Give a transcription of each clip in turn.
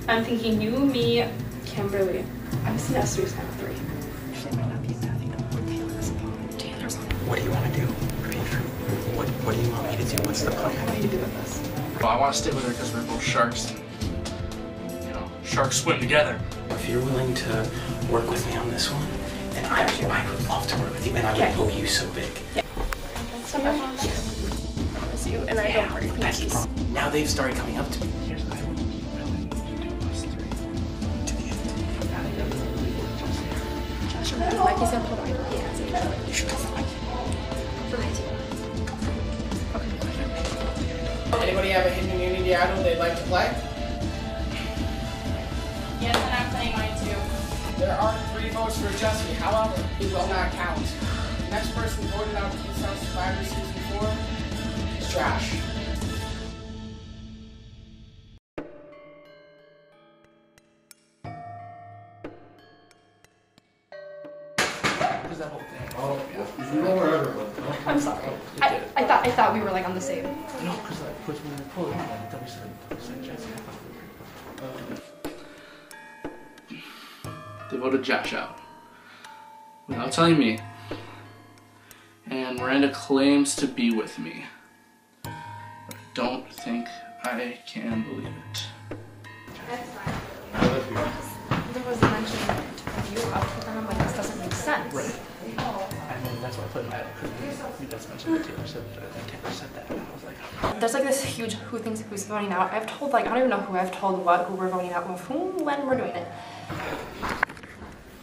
I'm thinking you, me, Kimberly. I was thinking us three is kind of three. Actually, it might not be a bad thing to put Taylor's on. Taylor's on. What do you want to do? What do you want me to do? What's the plan? What do I need to do with this? Well, I want to stay with her because we're both sharks and, you know, sharks swim together. If you're willing to work with me on this one, then I would love to work with you, and I would owe you so big. Yeah. So my mom loves you, and I don't work with That's the problem. Now they've started coming up to me. Here's what I would really need to do us three. To the end. Mikey's gonna pull out. He has it. You should go for Mikey. For my team. Anybody have a hidden immunity idol they'd like to play? Yes, and I'm playing mine too. There are 3 votes for Jessy, however, it will not count. The next person voted out to Keystone Survivor Season 4 is trash. There's that whole thing. Oh, you know where everyone. I'm sorry. I thought we were like on the same. No, because when we pulled it out, I thought we said Jessy. I thought we were. They voted Josh out without telling me. And Miranda claims to be with me. But I don't think I can believe it. That's fine. There was a mention of you up to them, like this doesn't make sense. Right. I mean, that's why I put in my that's mentioned that Taylor said that. Taylor said that. And I was like, There's like this huge who thinks who's voting out. I've told like I don't even know who I've told what, who we're voting out with, whom, when we're doing it.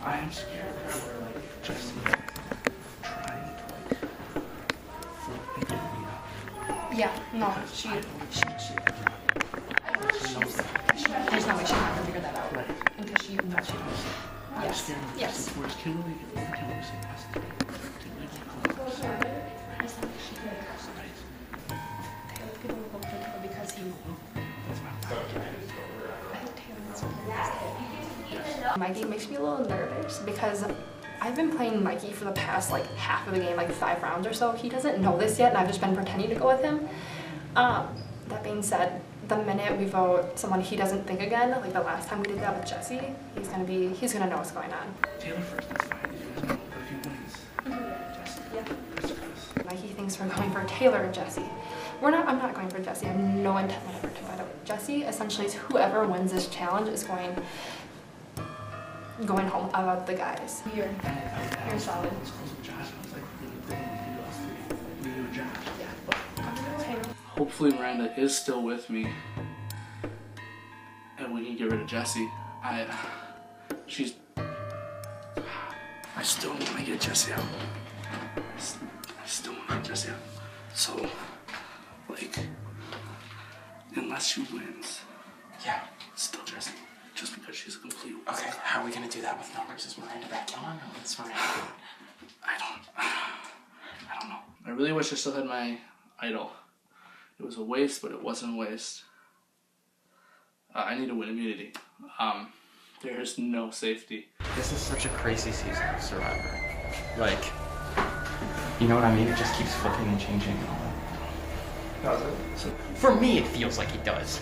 I am scared that we're like just trying to like flip me out. Yeah, no, she there's no way she's not gonna figure that out. Right. Until she knows she knows. I'm Yes. scared of Yes. this. Whereas Kimberly say yes to People will vote for Taylor because he that's my Mikey makes me a little nervous because I've been playing Mikey for the past like half of the game, like 5 rounds or so. He doesn't know this yet and I've just been pretending to go with him. That being said, the minute we vote someone he doesn't think again, like the last time we did that with Jessy, he's gonna know what's going on. Taylor first, that's fine. If you guys know, but if he wins, Jessy. Yeah. Preston. Mikey thinks we're going for Taylor or Jessy. I'm not going for Jessy. I have no intent whatever to fight out. Jessy essentially is whoever wins this challenge is going home about the guys. You're solid. It's close with Josh. I was like, we do us three. Me, you, and Josh. Yeah. But hopefully Miranda is still with me. And we can get rid of Jessy. I still want to get Jessy out. I still want to get Jessy out. So, like, unless she wins, Yeah. it's still Jessy. Just because she's a complete Okay, how are we going to do that with numbers? Is Miranda back on, or what's Miranda doing? I don't know. I really wish I still had my idol. It was a waste, but it wasn't a waste. I need to win immunity. There is no safety. This is such a crazy season of Survivor. Like, you know what I mean? It just keeps flipping and changing and all that. Does it? So, For me, it feels like it does.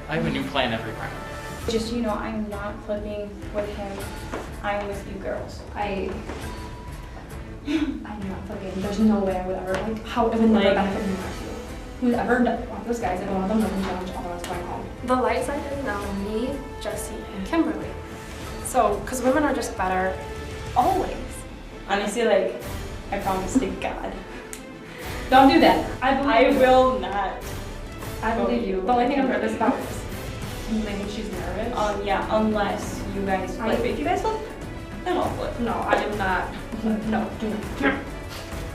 I have a new plan every round. Just so you know, I'm not flipping with him. I'm with you girls. I'm not flipping. There's no way I would ever like How it would never benefit me. Whoever wants those guys, I don't want them living challenge, otherwise going home. The light side is now me, Jessy, and Kimberly. So, because women are just better, always. honestly, like, I promise to God. Don't do that. I will not. I believe you. The only thing I'm nervous about is you think she's nervous. Yeah, unless you guys flip. If you guys flip, then I'll flip. No, I am not. No, do not.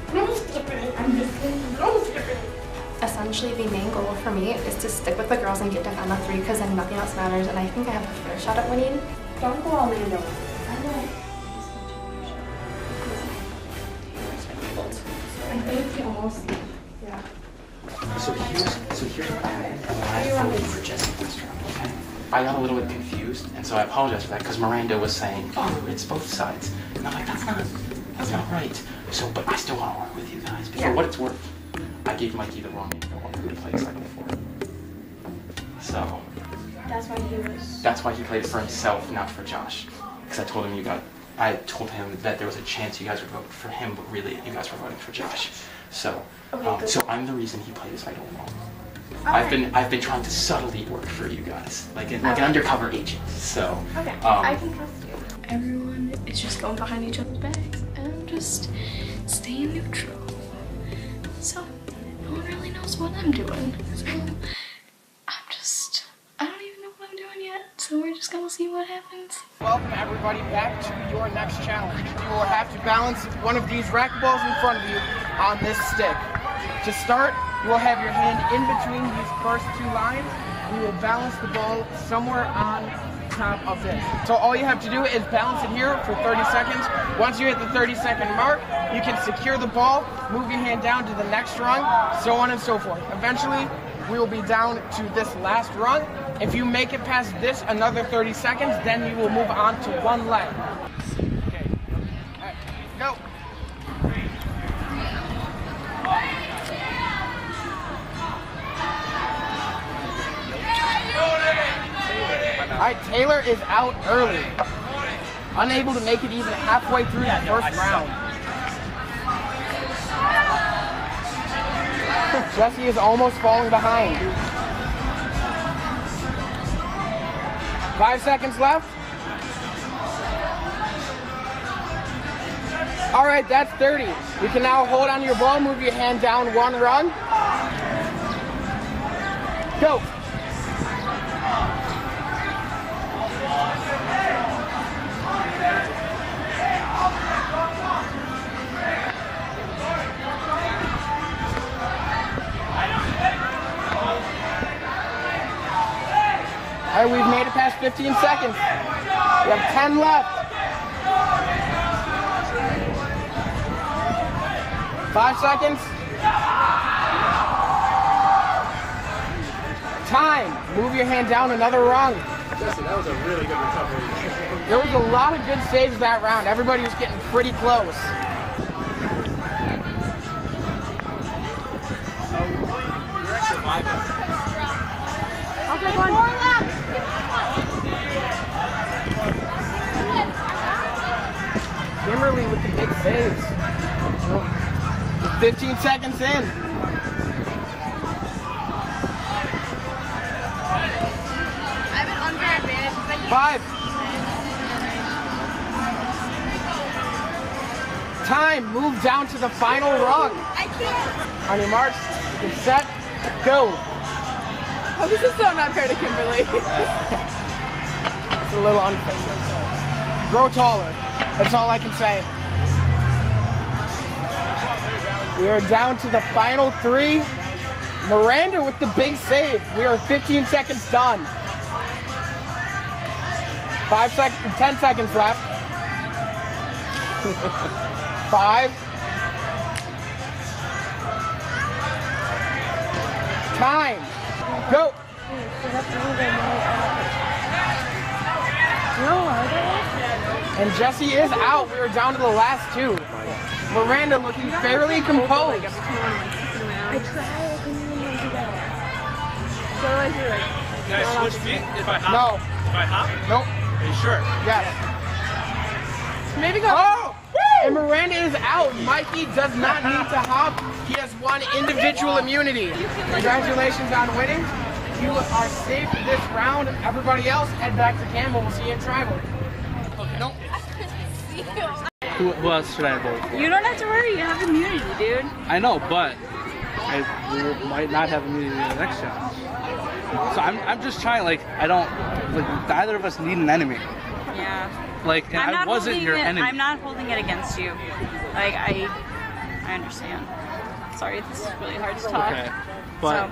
I'm just kidding. Essentially, the main goal for me is to stick with the girls and get to final 3 because then nothing else matters, and I think I have a fair shot at winning. Don't go all Lando. I think he almost. Yeah. So here's what happened when I voted for Jessy last round, okay? I got a little bit confused, and so I apologize for that because Miranda was saying, oh, it's both sides. And I'm like, that's not right. So, but I still want to work with you guys. For what it's worth, I gave Mikey the wrong info on who to play cycle for. So, That's why he was. That's why he played it for himself, not for Josh. Because I told him that there was a chance you guys would vote for him, but really you guys were voting for Josh. So, so I'm the reason he plays I Don't Know. I've been trying to subtly work for you guys, like an undercover agent. So, I can trust you. Everyone is just going behind each other's backs and just staying neutral. So, no one really knows what I'm doing. So, I don't even know what I'm doing yet. So we're just gonna see what happens. Welcome everybody back to your next challenge. You will have to balance one of these racquetballs in front of you on this stick. To start, you will have your hand in between these first two lines. You will balance the ball somewhere on top of this. So all you have to do is balance it here for 30 seconds. Once you hit the 30-second mark, you can secure the ball, move your hand down to the next rung, so on and so forth. Eventually, we will be down to this last rung. If you make it past this another 30 seconds, then you will move on to one leg. Okay. All right. Go. All right, Taylor is out early. Unable to make it even halfway through the first round. Jessy is almost falling behind. 5 seconds left. All right, that's 30. You can now hold on to your ball, move your hand down one rung. Go. All right, we've made it past 15 seconds. We have 10 left. 5 seconds. Time. Move your hand down another rung. Jessy, that was a really good recovery. There was a lot of good saves that round. Everybody was getting pretty close. You're actually surviving. I'll take one. Kimberly with the big saves. 15 seconds in. I have an unfair advantage. 5. Time. Move down to the final rung. I can't. On your marks, get set, go. Oh, this is so not fair to Kimberly. It's a little unfair. Grow taller. That's all I can say. We are down to the final 3. Miranda with the big save. We are 15 seconds done. 10 seconds left. 5. Time. Go. And Jessy is out. We are down to the last 2. Miranda looking fairly composed. I tried, I couldn't even do that. So I do it. Can I switch feet if I hop? No. If I hop? Nope. Are you sure? Yes. Maybe go. Oh! And Miranda is out. Mikey does not need to hop. He has won individual immunity. Congratulations on winning. You are safe this round. Everybody else, head back to Campbell. We'll see you in tribal. Okay. Nope. Who else should I vote for? You don't have to worry, you have immunity, dude. I know, but I might not have immunity in the next challenge. So I'm just trying, like, neither of us need an enemy. Yeah. Like, and I wasn't your enemy. I'm not holding it against you. Like, I understand. Sorry, this is really hard to talk. Okay. But,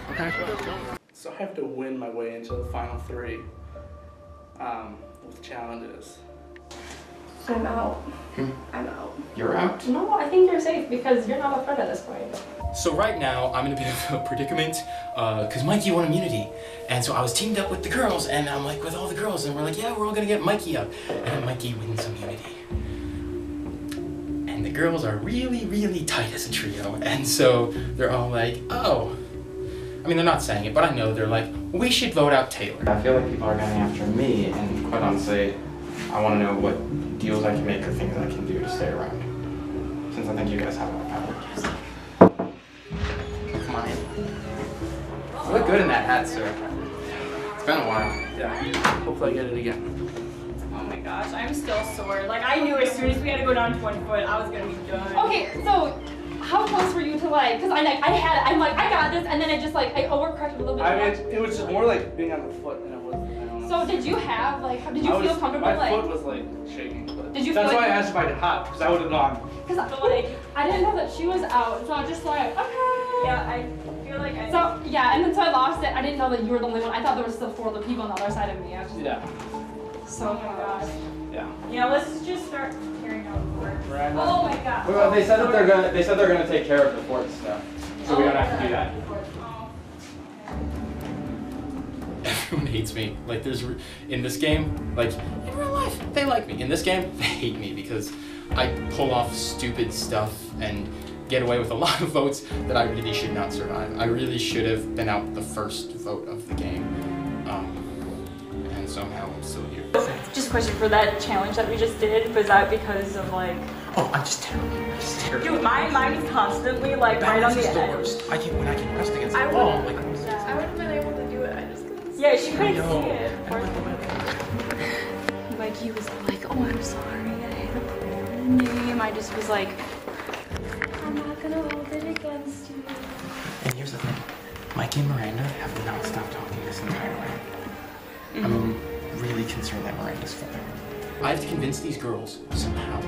so. okay. So I have to win my way into the final 3 with challenges. I'm out. I'm out. You're out. No, I think you're safe because you're not a threat at this point. So right now, I'm in a bit of a predicament, because Mikey won immunity. And so I was teamed up with the girls, and I'm like with all the girls, and we're like, yeah, we're all gonna get Mikey up. And then Mikey wins immunity. And the girls are really, really tight as a trio. And so they're all like, oh, I mean, they're not saying it, but I know they're like, we should vote out Taylor. I feel like people are going after me, and quite honestly, I want to know what deals I can make or things I can do to stay around. Since I think you guys have a lot of power. Come on in. You look good in that hat, sir. It's been a while. Yeah, hopefully I get it again. Oh my gosh, I'm still sore. Like, I knew as soon as we had to go down to 1 foot, I was gonna be done. Okay, so how close were you to like, because I'm like, I got this, and then I just like, I overcorrected a little bit. I mean, it was just more like being on the foot than it was, I don't know. So did you have, like, how did you feel comfortable? My like, foot was like shaking. But did you feel that's like why I asked if I could hop, because I would have gone. Because I didn't know that she was out, so I just like, okay. Yeah, I feel like I... So, yeah, and then so I lost it. I didn't know that you were the only one. I thought there was still 4 other people on the other side of me. I was just, Yeah. so, Oh my gosh. Yeah. Yeah, let's just start carrying out work. Miranda. Oh my god. Well, they said that they're gonna take care of the fort stuff, so we don't have to do that. Everyone hates me. Like, in this game, like, in real life, they like me. In this game, they hate me because I pull off stupid stuff and get away with a lot of votes that I really should not survive. I really should have been out the first vote of the game, and somehow I'm still here. Just a question for that challenge that we just did, was that because of like... Oh, I'm just terrible. Dude, my mind is constantly like right on the edge. When I can press against I the wall, would've- like, I'm just... I would have been able to do it. I just couldn't. Yeah, she couldn't No. see it. Mikey was like, "Oh, I'm sorry. I had a bad name." I just was like, "I'm not gonna hold it against you." And here's the thing. Mikey and Miranda have not stopped talking this entire way. I'm really concerned that Miranda's flipping. I have to convince these girls somehow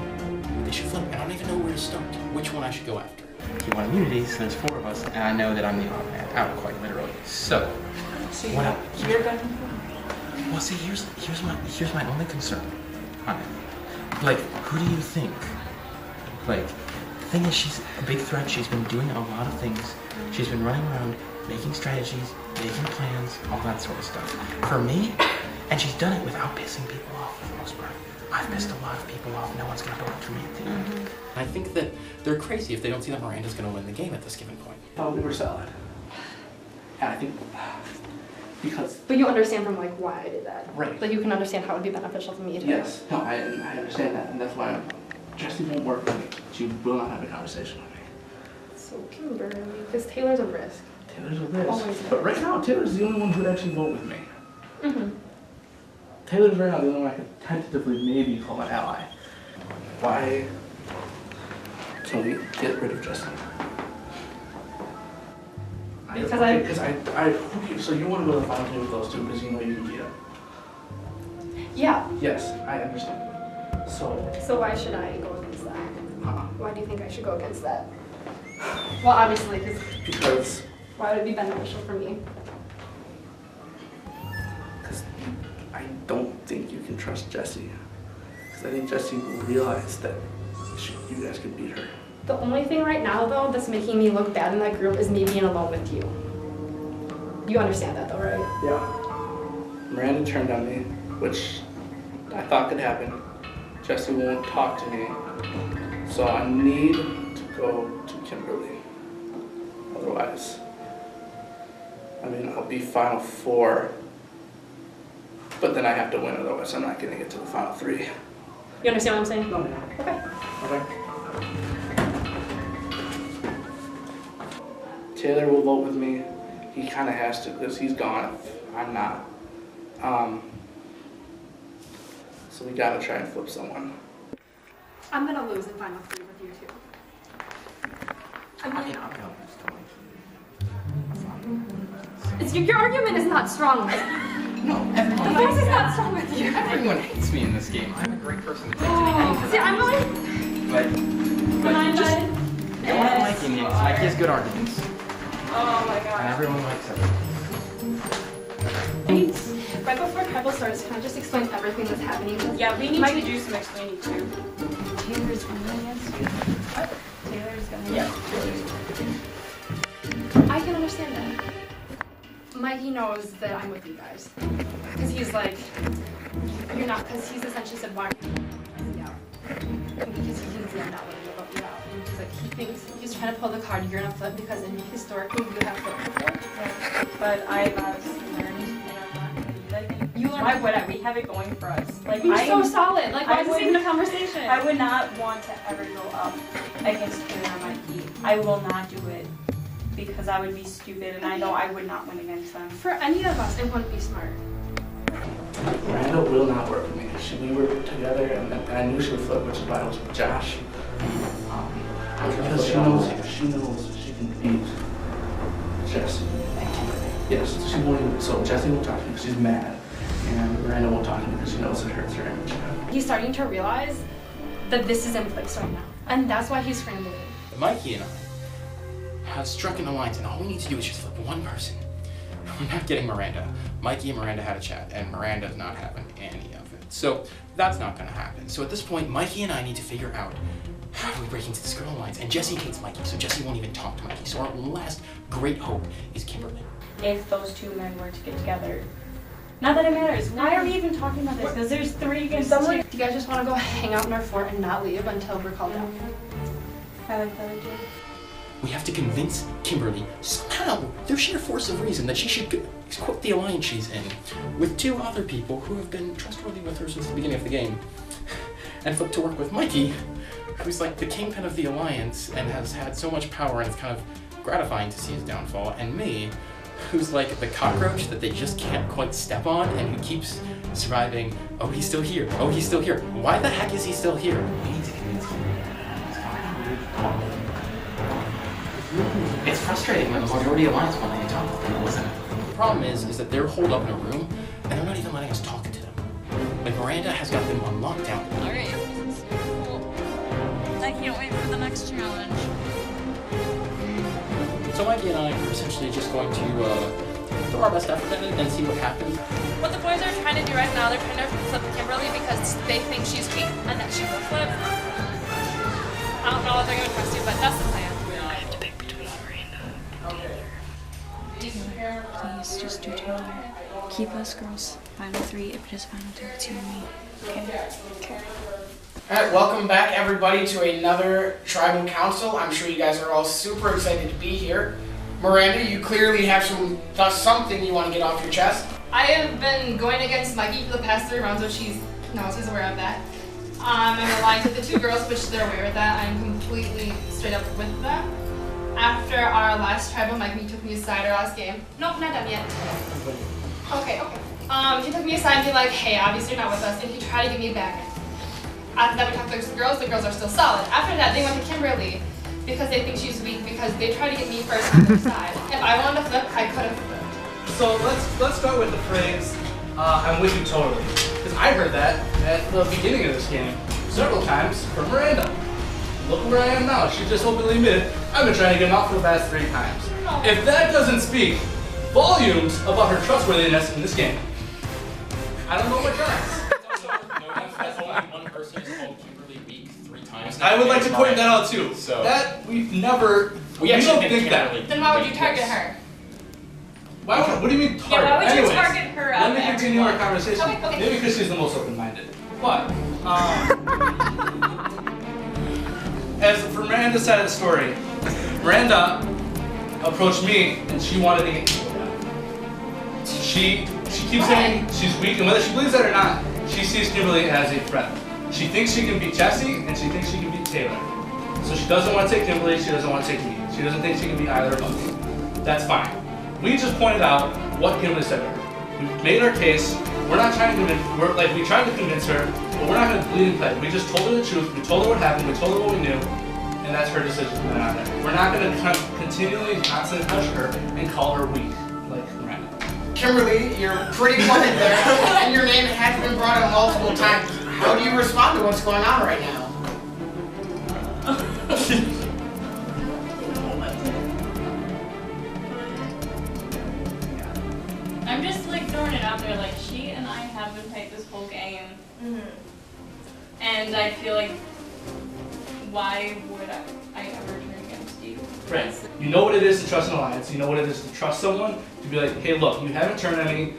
they should flip. I don't even know where to start. Which one I should go after. You want immunity, so there's 4 of us, and I know that I'm the odd man out, quite literally. So, what up? You're gonna... Well, see, here's my only concern on it. Like, who do you think? Like, the thing is, she's a big threat. She's been doing a lot of things. She's been running around, making strategies, making plans, all that sort of stuff. For me, and she's done it without pissing people off for the most part. I've pissed a lot of people off. No one's gonna vote for me at the end. I think that they're crazy if they don't see that Miranda's gonna win the game at this given point. Oh, we were solid. And I think because... But you understand from like why I did that. Right. Like you can understand how it would be beneficial to me to. Yes. No, I understand that, and that's why Jessy won't work with me. She will not have a conversation with me. So Kimberly, because Taylor's a risk. Taylor's a risk. Always. But right now, Taylor's the only one who would actually vote with me. Mm-hmm. Taylor's right now the only one I could tentatively maybe call an ally. Why can we get rid of Jessy? Because so you want to go to the final 2 with those 2 because you know you can beat them. Yeah. Yes, I understand. So, So why should I go against that? uh, Why do you think I should go against that? Well, obviously, because why would it be beneficial for me? I don't think you can trust Jessy. Because I think Jessy will realize that you guys could beat her. The only thing right now, though, that's making me look bad in that group is me being alone with you. You understand that, though, right? Yeah. Miranda turned on me, which I thought could happen. Jessy won't talk to me. So I need to go to Kimberly. Otherwise, I mean, I'll be final 4. But then I have to win, otherwise I'm not going to get to the final 3. You understand what I'm saying? No, no. Okay. Okay. Taylor will vote with me. He kind of has to because he's gone if I'm not. So we gotta try and flip someone. I'm gonna lose in final 3 with you too. I'm gonna lose totally. Your argument is not strong. No, The force is not strong with you. everyone hates me in this game. I'm a great person to take to the end. See, I'm really. But just don't want Mikey me. Mikey has good arguments. Oh my And god. everyone likes it. Right before Tribal starts, can I just explain everything that's happening? Yeah, we need to do some explaining too. Taylor's going against you. Taylor's gonna... Yeah. I can understand that. Mikey knows that I'm with you guys. Because he's like, you're not, because he's essentially said, why are you out? Because he's not letting you vote me out. Like he thinks he's trying to pull the card you're gonna flip because historically you have flipped before. But I've learned, and I'm not gonna do that again. You learned. Why would I? We have it going for us. Like You're I so solid. Like why is this even a conversation? I would not want to ever go up against Taylor or Mikey. I will not do it because I would be stupid, and I know I would not win against them. For any of us, it wouldn't be smart. Miranda will not work with me. We were together, and I knew she would flip, which is why I was with Josh. Because she knows she can beat Jessy. Yes, she won't even, so Jessy won't talk to me because she's mad, and Miranda won't talk to me because she knows it hurts her image. He's starting to realize that this is in place right now, and that's why he's scrambling. Mikey and I have struck an alliance, and all we need to do is just flip one person. We're not getting Miranda. Mikey and Miranda had a chat, and Miranda's not having any of it. So that's not gonna happen. So at this point, Mikey and I need to figure out how do we break into this girl alliance? And Jessy hates Mikey, so Jessy won't even talk to Mikey. So our last great hope is Kimberly. If those two men were to get together, not that it matters. Why are we even talking about this? Because there's 3 against 2. Do you guys just want to go hang out in our fort and not leave until we're called out? I like that idea. We have to convince Kimberly somehow, through sheer force of reason, that she should quit the alliance she's in with 2 other people who have been trustworthy with her since the beginning of the game, and flip to work with Mikey, who's like the kingpin of the alliance and has had so much power, and it's kind of gratifying to see his downfall, and me, who's like the cockroach that they just can't quite step on and who keeps surviving. Oh, he's still here. Oh, he's still here. Why the heck is he still here? We need to convince him. It's frustrating when the majority alliance won't let you talk to them, isn't it? The problem is that they're holed up in a room and they're not even letting us talk to them. Like Miranda has got them on lockdown. Alright, this is cool. I can't wait for the next challenge. So Mikey and I are essentially just going to throw our best effort at it and see what happens. What the boys are trying to do right now, they're trying to flip Kimberly because they think she's weak and that she will flip. I don't know if they're going to trust you, but that's the plan. I have to pick between Miranda and Taylor. Please, just do Taylor. Keep us girls. Final 3. If it is final 2, it's you and me. Okay. Alright, welcome back everybody to another Tribal Council. I'm sure you guys are all super excited to be here. Miranda, you clearly have something you want to get off your chest. I have been going against Mikey for the past 3 rounds, which she knows, he's aware of that. I'm aligned with the 2 girls, which they're aware of that. I'm completely straight up with them. After our last tribal, Mikey took me aside our last game. Nope, not done yet. Okay. He took me aside and be like, hey, obviously you're not with us, and he tried to get me back in. After that, we talked to the girls are still solid. After that, they went to Kimberly because they think she's weak because they tried to get me first on their side. If I wanted to flip, I could have flipped. So let's start with the phrase, I'm with you totally. Because I heard that at the beginning of this game several times from Miranda. Look where I am now. She just openly admitted, I've been trying to get him out for the past 3 times. If that doesn't speak volumes about her trustworthiness in this game, I don't know what does. That's only one person has called Kimberly weak 3 times. I would like to point that out too. So that we've never. We don't actually think that. Then why would you target her? What do you mean target? Yeah, why would you Anyways, target her out let me of continue our everyone? conversation. Okay. Maybe because she's the most open-minded. But as for Miranda's side of the story, Miranda approached me and she wanted to get killed out. She keeps saying she's weak, and whether she believes that or not, she sees Kimberly as a threat. She thinks she can beat Jessy, and she thinks she can beat Taylor. So she doesn't want to take Kimberly, she doesn't want to take me. She doesn't think she can beat either of us. That's fine. We just pointed out what Kimberly said to her. We made our case. We're not trying to convince, we tried to convince her, but we're not going to bleed and play. We just told her the truth, we told her what happened, we told her what we knew, and that's her decision from then on there. We're not going to continually constantly push her and call her weak, like Miranda. Kimberly, you're pretty quiet there, and your name has been brought up multiple times. How do you respond to what's going on right now? I'm just like throwing it out there, like she and I have been tight this whole game. And I feel like, why would I ever turn against you? Right. You know what it is to trust an alliance. You know what it is to trust someone. To be like, hey, look, you haven't turned on me.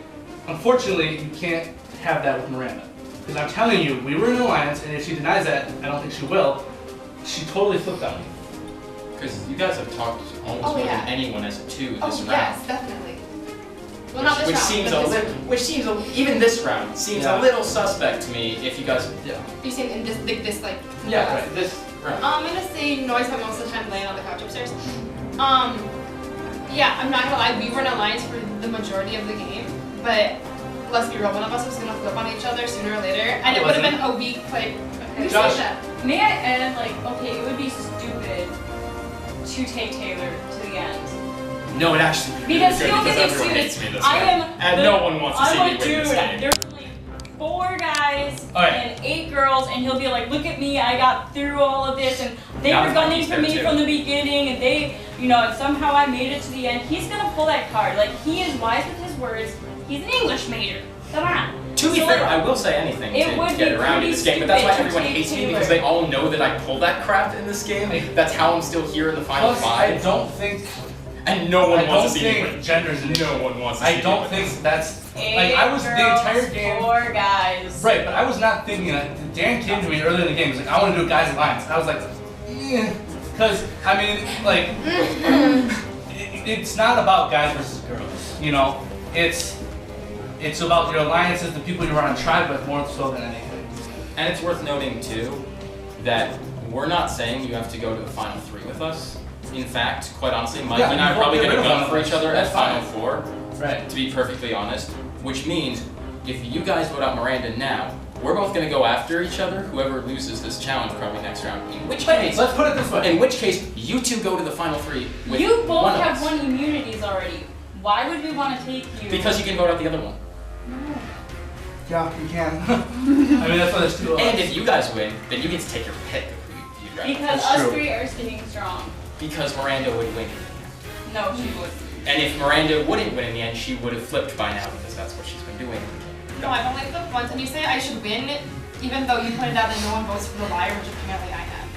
Unfortunately, you can't have that with Miranda. Because I'm telling you, we were in an alliance, and if she denies that, I don't think she will, she totally flipped on me. Because you guys have talked almost Oh, more yeah. than anyone as a two this Oh, round. yes, definitely. Well, not this Which round, seems but a this little, round. which seems a, even this round seems Yeah. a little suspect to me. If you guys, You saying in this like. yeah, right, this round. I'm gonna say Noise spent most of the time laying on the couch upstairs. Yeah, I'm not gonna lie, we were in alliance for the majority of the game, but let's be real, one of us was gonna flip on each other sooner or later, and it would have been a weak play. You Josh. said that. May I add, like, okay, it would be stupid to take Taylor to the end. No, it actually would be Because really he'll good get because everyone hates me excited. this I round. am. And no one wants to see me I'm a win dude. this game. There's like 4 guys Alright. and 8 girls, and he'll be like, "Look at me! I got through all of this, and they Now were it's gunning Mikey's for me there, too. from the beginning, and they, you know, and somehow I made it to the end." He's gonna pull that card. Like, he is wise with his words. He's an English major. Come on. To be So, fair, like, I will say anything it to would get be around in pretty this game, but that's why stupid to everyone take hates me Taylor. because they all know that I pulled that crap in this game. That's how I'm still here in the final Plus, I 5. don't think. And no one I wants to don't see me win. think gender's an issue. No one wants to see I me don't win. think that's 8 like I was the girls, entire game. 4 guys. Right, but I was not thinking that. Dan came to me earlier in the game. He was like, "I want to do a guys alliance." And I was like, because I mean, like, it's not about guys versus girls. You know, it's about your alliances, the people you're on a tribe with, more so than anything. And it's worth noting too that we're not saying you have to go to the final 3 with us. In fact, quite honestly, Mikey Yeah, and I are you probably won't going get to rid of gun one for of each us. other That's at final fine. 4. Right. To be perfectly honest, which means if you guys vote out Miranda now, we're both going to go after each other. Whoever loses this challenge probably next round. In which case, Let's put it this way. in which case, you two go to the final 3 with You both one of have us. won immunities already. Why would we want to take you? Because you can vote out the other one. Yeah, you can. I mean, that's why there's 2 of us. And if you guys win, then you get to take your pick of who you'd rather. Because That's us true. 3 are staying strong. Because Miranda would win. No, she would. And if Miranda wouldn't win in the end, she would have flipped by now because that's what she's been doing. No, I've only flipped once, and you say I should win, even though you pointed out that no one votes for the liar, which apparently I have.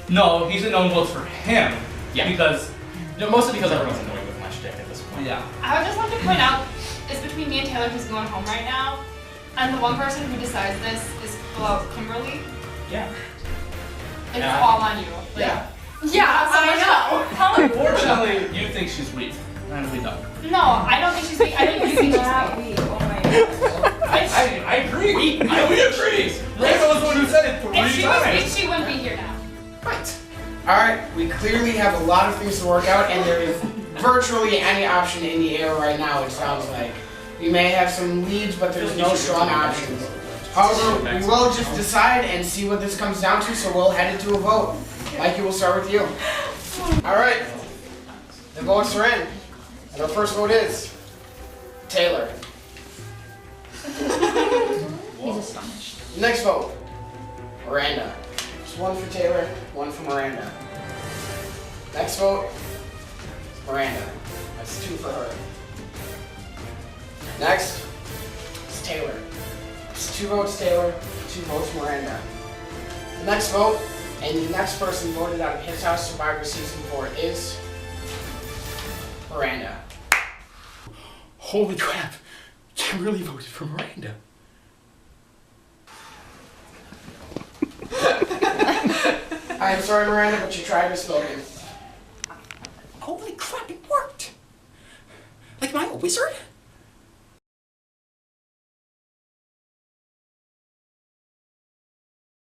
No, he said no one votes for him. Yeah. Because, No, mostly because everyone's annoyed with my shtick at this point. yeah. I would just like to point out, it's between me and Taylor who's going home right now, and the one person who decides this is Kimberly. Yeah. It's Yeah. all on you. Like, Yeah. Yeah, I know. Unfortunately, you think she's weak. And we don't. No, I don't think she's weak. I think you think she's weak. Oh my god. I agree. We agree. Miranda was the one who said it 3 If she was weak, times. she wouldn't be here now. Right. Alright, we clearly have a lot of things to work out, and there is virtually any option in the air right now, it sounds like. We may have some leads, but there's no strong options. However, we will just decide and see what this comes down to, so we'll head into a vote. Mikey, we'll start with you. Alright, the votes are in. And our first vote is Taylor. He's astonished. Next vote, Miranda. Just 1 for Taylor, 1 for Miranda. Next vote, Miranda. That's 2 for her. Next, it's Taylor. It's 2 votes Taylor, 2 votes Miranda. The next vote, and the next person voted out of His House Survivor Season 4 is Miranda. Holy crap. Kimberly voted for Miranda. I'm sorry, Miranda, but you tried to spoken. Holy crap, it worked. Like, am I a wizard?